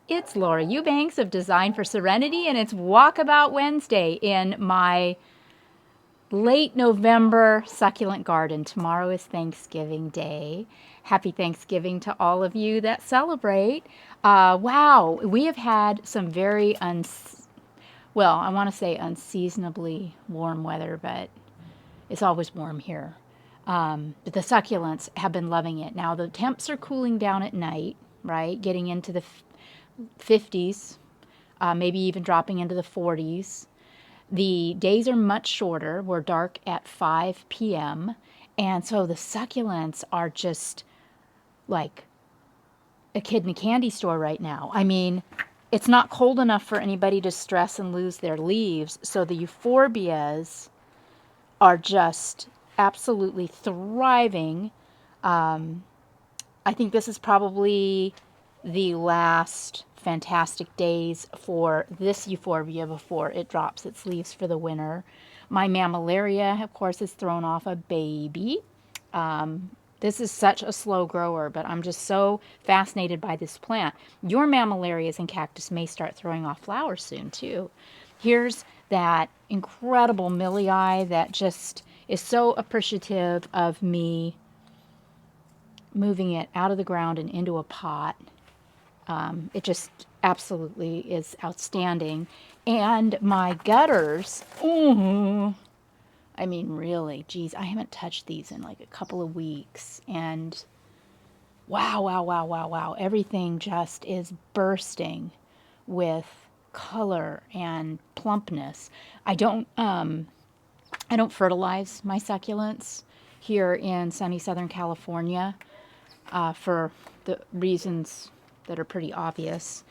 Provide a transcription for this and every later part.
It's Laura Eubanks of Design for Serenity, and it's Walkabout Wednesday in my late November succulent garden. Tomorrow is Thanksgiving Day. Happy Thanksgiving to all of you that celebrate. Wow, we have had some very I want to say unseasonably warm weather, but it's always warm here. But the succulents have been loving it. Now the temps are cooling down at night, right? Getting into the 50s, maybe even dropping into the 40s. The days are much shorter. We're dark at 5 p.m. And so the succulents are just like a kid in a candy store right now. I mean, it's not cold enough for anybody to stress and lose their leaves. So the euphorbias are just absolutely thriving. I think this is probably the last fantastic days for this euphorbia before it drops its leaves for the winter. My mammillaria, of course, has thrown off a baby. This is such a slow grower, but I'm just so fascinated by this plant. Your mammillarias and cactus may start throwing off flowers soon, too. Here's that incredible millii that just is so appreciative of me moving it out of the ground and into a pot. It just absolutely is outstanding. And my gutters, I mean, really, geez, I haven't touched these in like a couple of weeks. And wow, wow, wow, wow, wow. Everything just is bursting with color and plumpness. I don't fertilize my succulents here in sunny Southern California for the reasons that are pretty obvious.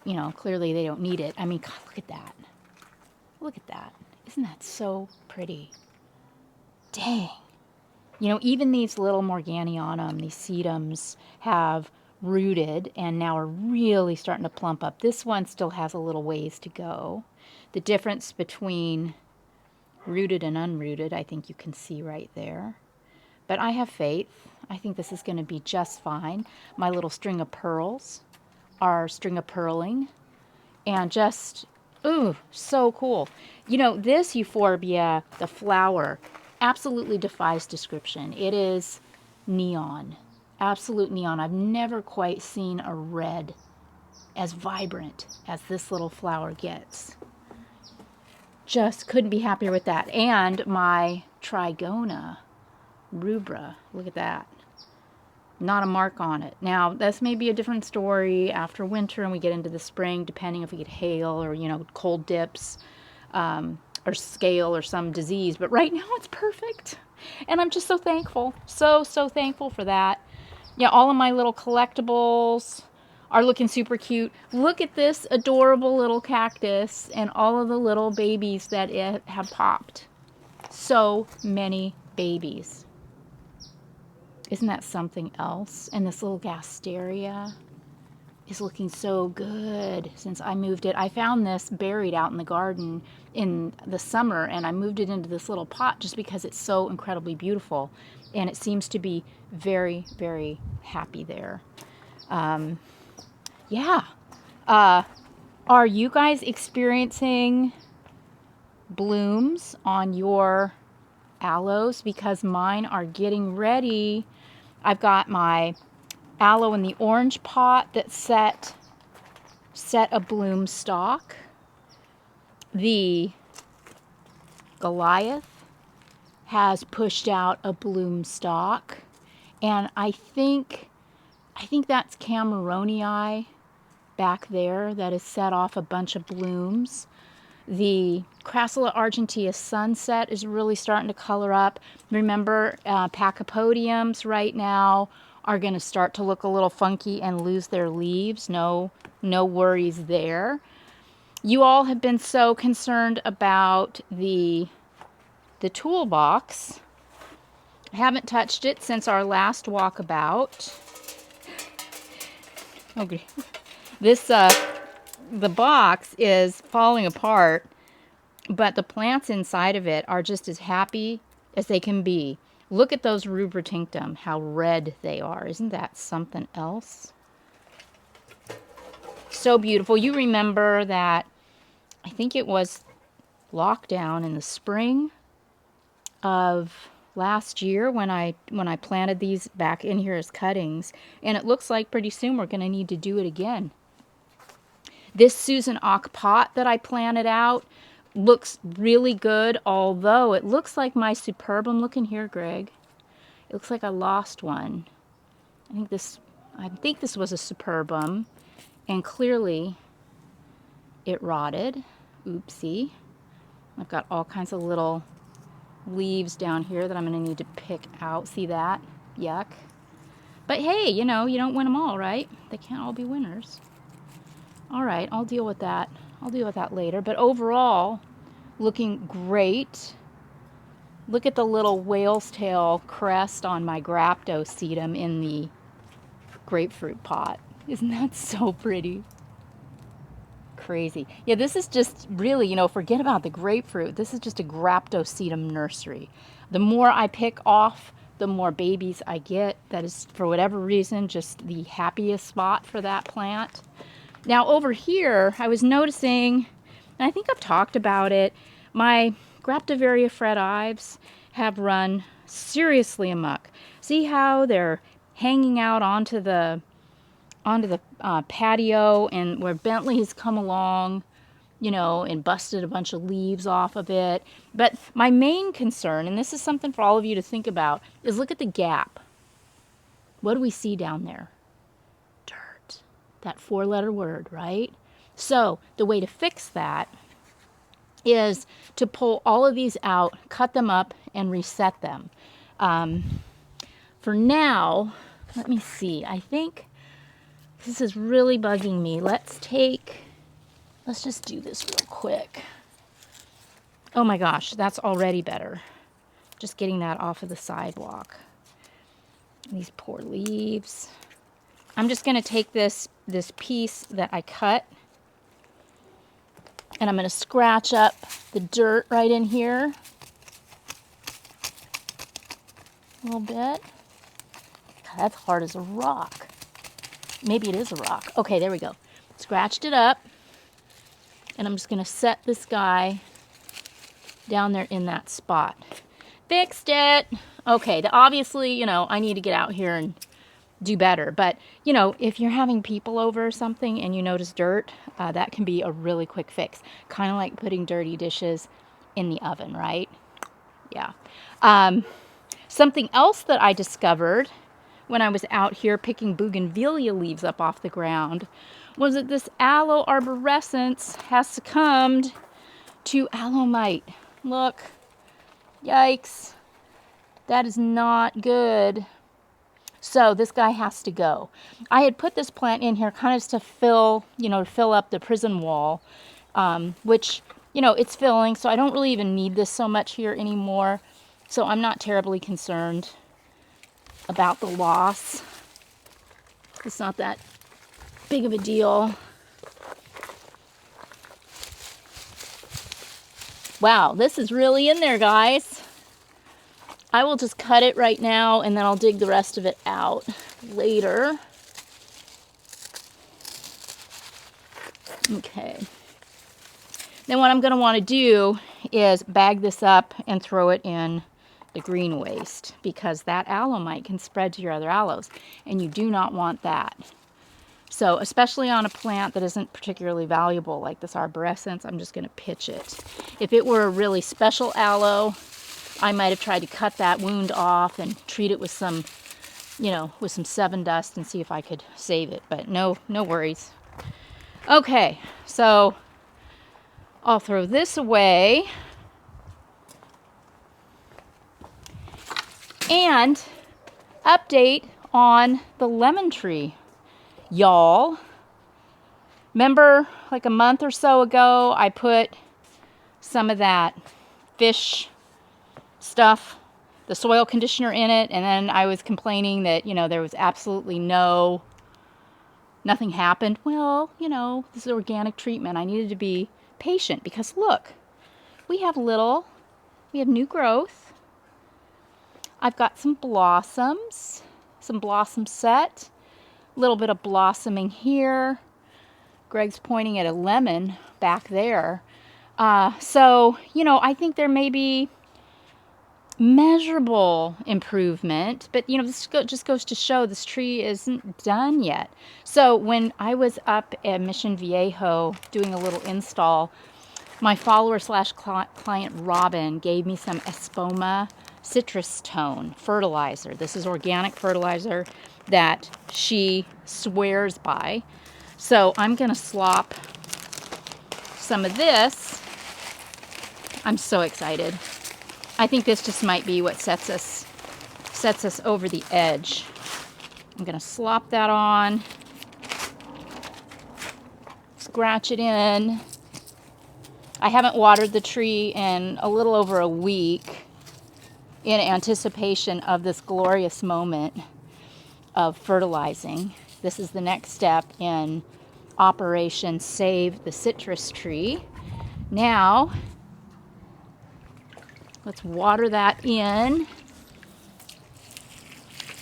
You know, clearly they don't need it. I mean, God, look at that. Look at that. Isn't that so pretty? Dang. You know, even these little Morganianum, these sedums, have rooted and now are really starting to plump up. This one still has a little ways to go. The difference between rooted and unrooted, I think you can see right there. But I have faith. I think this is going to be just fine. My little string of pearls are string of pearling. And just, ooh, so cool. You know, this euphorbia, the flower, absolutely defies description. It is neon. Absolute neon. I've never quite seen a red as vibrant as this little flower gets. Just couldn't be happier with that. And my trigona rubra, look at that. Not a mark on it. Now, this may be a different story after winter and we get into the spring, depending if we get hail or, you know, cold dips or scale or some disease. But right now it's perfect. And I'm just so thankful. So thankful for that. Yeah, all of my little collectibles are looking super cute. Look at this adorable little cactus and all of the little babies that it have popped. So many babies. Isn't that something else? And this little gasteria is looking so good since I moved it. I found this buried out in the garden in the summer, and I moved it into this little pot just because it's so incredibly beautiful. And it seems to be very, very happy there. Yeah. Are you guys experiencing blooms on your aloes? Because mine are getting ready. I've got my aloe in the orange pot that set a bloom stalk. The Goliath has pushed out a bloom stalk, and I think that's Cameronii back there that has set off a bunch of blooms. The Crassula argentea sunset is really starting to color up. Remember, pachypodiums right now are going to start to look a little funky and lose their leaves. No worries there. You all have been so concerned about the toolbox. I haven't touched it since our last walkabout. Okay. This the box is falling apart, but the plants inside of it are just as happy as they can be. Look at those rubra tinctum, how red they are. Isn't that something else? So beautiful. You remember that, I think it was lockdown in the spring of last year when I planted these back in here as cuttings, and it looks like pretty soon we're going to need to do it again. This Susan ochpot that I planted out looks really good, although it looks like my superbum. Look in here, Greg. It looks like I lost one. I think this was a superbum, and clearly it rotted. Oopsie. I've got all kinds of little leaves down here that I'm going to need to pick out. See that? Yuck. But hey, you know, you don't win them all, right? They can't all be winners. All right, I'll deal with that. I'll deal with that later. But overall, looking great. Look at the little whale's tail crest on my graptocedum in the grapefruit pot. Isn't that so pretty? Crazy. Yeah, this is just really, you know, forget about the grapefruit. This is just a graptocedum nursery. The more I pick off, the more babies I get. That is, for whatever reason, just the happiest spot for that plant. Now over here, I was noticing, and I think I've talked about it, my Graptovaria Fred Ives have run seriously amok. See how they're hanging out onto the patio, and where Bentley has come along, you know, and busted a bunch of leaves off of it. But my main concern, and this is something for all of you to think about, is look at the gap. What do we see down there? Dirt. That 4-letter word, right? So the way to fix that is to pull all of these out, cut them up, and reset them. For now, let me see. I think this is really bugging me. Let's just do this real quick. Oh my gosh, that's already better. Just getting that off of the sidewalk. These poor leaves. I'm just going to take this piece that I cut, and I'm going to scratch up the dirt right in here a little bit. God, that's hard as a rock. Maybe it is a rock. Okay, there we go. Scratched it up, and I'm just going to set this guy down there in that spot. Fixed it. Okay, obviously, you know, I need to get out here and do better. But, you know, if you're having people over or something and you notice dirt, that can be a really quick fix. Kind of like putting dirty dishes in the oven, right? Yeah. Something else that I discovered when I was out here picking bougainvillea leaves up off the ground was that this aloe arborescens has succumbed to aloe mite. Look. Yikes. That is not good. So this guy has to go. I had put this plant in here kind of to fill up the prison wall, which, you know, it's filling, so I don't really even need this so much here anymore. So I'm not terribly concerned about the loss. It's not that big of a deal. Wow, this is really in there, guys. I will just cut it right now, and then I'll dig the rest of it out later. Okay. Then what I'm going to want to do is bag this up and throw it in the green waste, because that aloe mite can spread to your other aloes, and you do not want that. So especially on a plant that isn't particularly valuable like this arborescens, I'm just going to pitch it. If it were a really special aloe, I might have tried to cut that wound off and treat it with some, you know, with some Sevin dust and see if I could save it. But no worries. Okay, so I'll throw this away. And update on the lemon tree, y'all. Remember, like a month or so ago, I put some of that fish stuff, the soil conditioner in it, and then I was complaining that, you know, there was absolutely nothing happened. Well, you know, this is organic treatment. I needed to be patient because look, we have new growth. I've got some blossoms, some blossom set, a little bit of blossoming here. Greg's pointing at a lemon back there. So, you know, I think there may be measurable improvement, but you know, this just goes to show this tree isn't done yet. So when I was up at Mission Viejo doing a little install, my follower slash client Robin gave me some Eposma Citrus Tone fertilizer. This is organic fertilizer that she swears by. So I'm gonna slop some of this. I'm so excited. I think this just might be what sets us over the edge. I'm gonna slop that on, scratch it in. I haven't watered the tree in a little over a week in anticipation of this glorious moment of fertilizing. This is the next step in Operation Save the Citrus Tree. Now, let's water that in.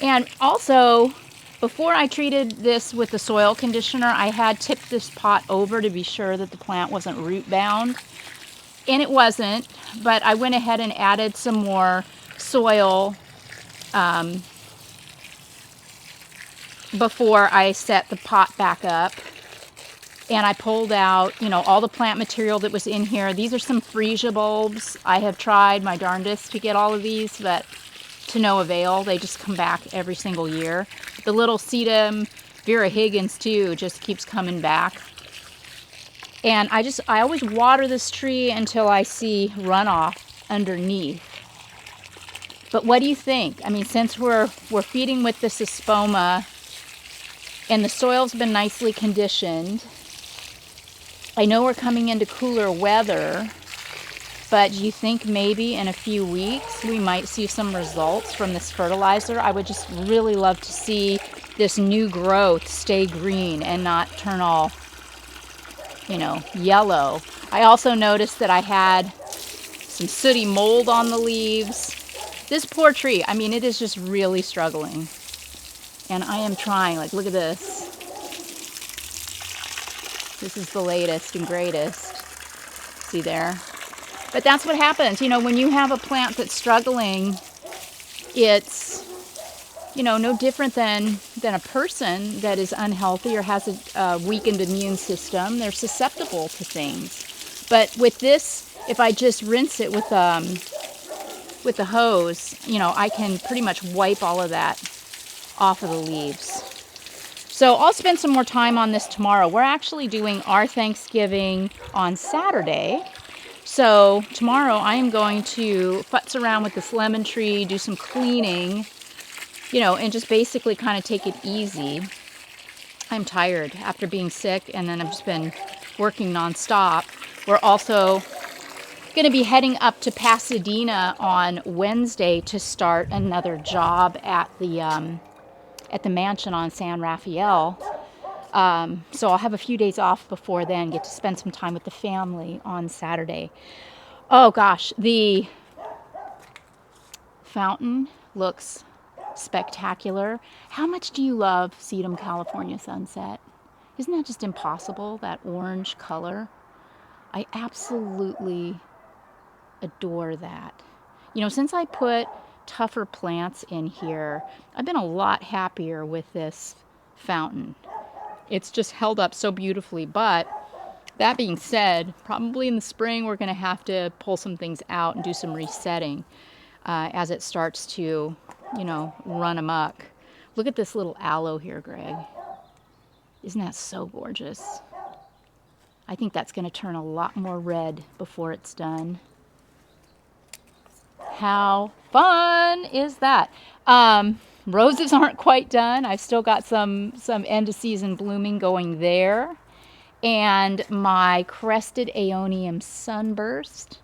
And also, before I treated this with the soil conditioner, I had tipped this pot over to be sure that the plant wasn't root bound. And it wasn't, but I went ahead and added some more soil before I set the pot back up. And I pulled out, you know, all the plant material that was in here. These are some freesia bulbs. I have tried my darndest to get all of these, but to no avail. They just come back every single year. The little sedum, Vera Higgins too, just keeps coming back. And I always water this tree until I see runoff underneath. But what do you think? I mean, since we're feeding with this Eposma and the soil's been nicely conditioned, I know we're coming into cooler weather, but do you think maybe in a few weeks we might see some results from this fertilizer? I would just really love to see this new growth stay green and not turn all, you know, yellow. I also noticed that I had some sooty mold on the leaves. This poor tree, I mean, it is just really struggling. And I am trying, like, look at this. This is the latest and greatest. See there? But that's what happens, you know, when you have a plant that's struggling, it's, you know, no different than a person that is unhealthy or has a weakened immune system. They're susceptible to things. But with this, if I just rinse it with the hose, you know, I can pretty much wipe all of that off of the leaves. So I'll spend some more time on this tomorrow. We're actually doing our Thanksgiving on Saturday. So tomorrow I am going to futz around with this lemon tree, do some cleaning, you know, and just basically kind of take it easy. I'm tired after being sick, and then I've just been working nonstop. We're also going to be heading up to Pasadena on Wednesday to start another job at the mansion on San Rafael. So I'll have a few days off before then, get to spend some time with the family on Saturday. Oh gosh, the fountain looks spectacular. How much do you love Sedum California Sunset? Isn't that just impossible, that orange color? I absolutely adore that. You know, since I put tougher plants in here, I've been a lot happier with this fountain. It's just held up so beautifully. But that being said, probably in the spring we're going to have to pull some things out and do some resetting as it starts to, you know, run amok. Look at this little aloe here, Greg. Isn't that so gorgeous? I think that's going to turn a lot more red before it's done. How fun is that? Roses aren't quite done. I've still got some end of season blooming going there. And my crested aeonium sunburst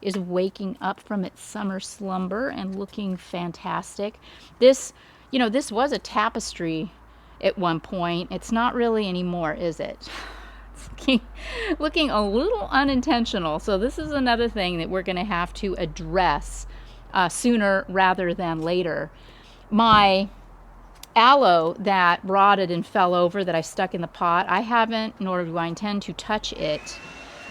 is waking up from its summer slumber and looking fantastic. This, you know, this was a tapestry at one point. It's not really anymore, is it? It's looking a little unintentional. So this is another thing that we're going to have to address sooner rather than later. My aloe that rotted and fell over that I stuck in the pot. I haven't, nor do I intend to touch it.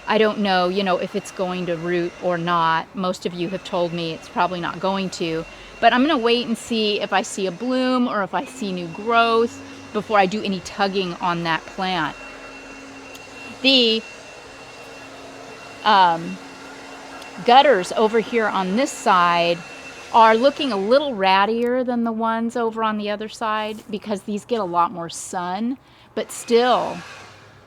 I don't know, if it's going to root or not. Most of you have told me it's probably not going to. But I'm going to wait and see if I see a bloom or if I see new growth before I do any tugging on that plant. The gutters over here on this side are looking a little rattier than the ones over on the other side because these get a lot more sun, but still,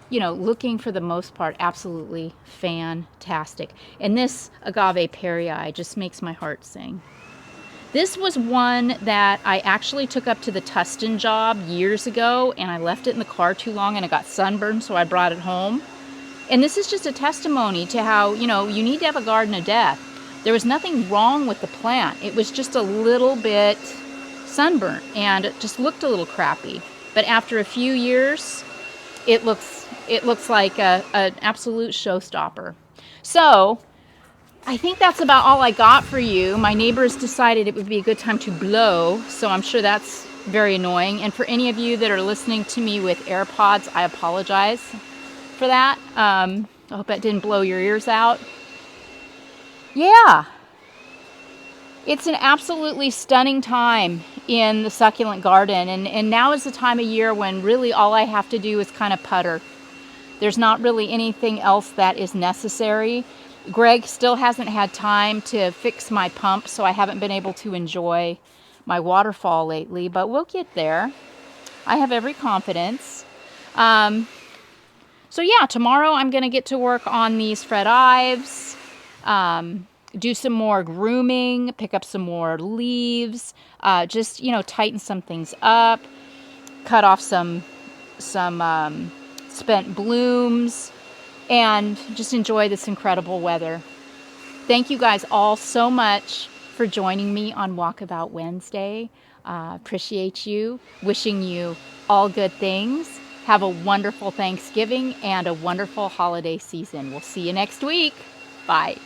looking for the most part absolutely fantastic. And this agave perii just makes my heart sing. This was one that I actually took up to the Tustin job years ago, and I left it in the car too long and it got sunburned, so I brought it home. And this is just a testimony to how, you need to have a garden of death. There was nothing wrong with the plant. It was just a little bit sunburnt and it just looked a little crappy. But after a few years, it looks like an absolute showstopper. So I think that's about all I got for you. My neighbors decided it would be a good time to blow, so I'm sure that's very annoying. And for any of you that are listening to me with AirPods, I apologize for that. I hope that didn't blow your ears out. Yeah, it's an absolutely stunning time in the succulent garden, and now is the time of year when really all I have to do is kind of putter. There's not really anything else that is necessary. Greg still hasn't had time to fix my pump, so I haven't been able to enjoy my waterfall lately, but we'll get there. I have every confidence. So yeah, tomorrow I'm going to get to work on these Fred Ives, do some more grooming, pick up some more leaves, just, tighten some things up, cut off some spent blooms, and just enjoy this incredible weather. Thank you guys all so much for joining me on Walkabout Wednesday. Appreciate you. Wishing you all good things. Have a wonderful Thanksgiving and a wonderful holiday season. We'll see you next week. Bye.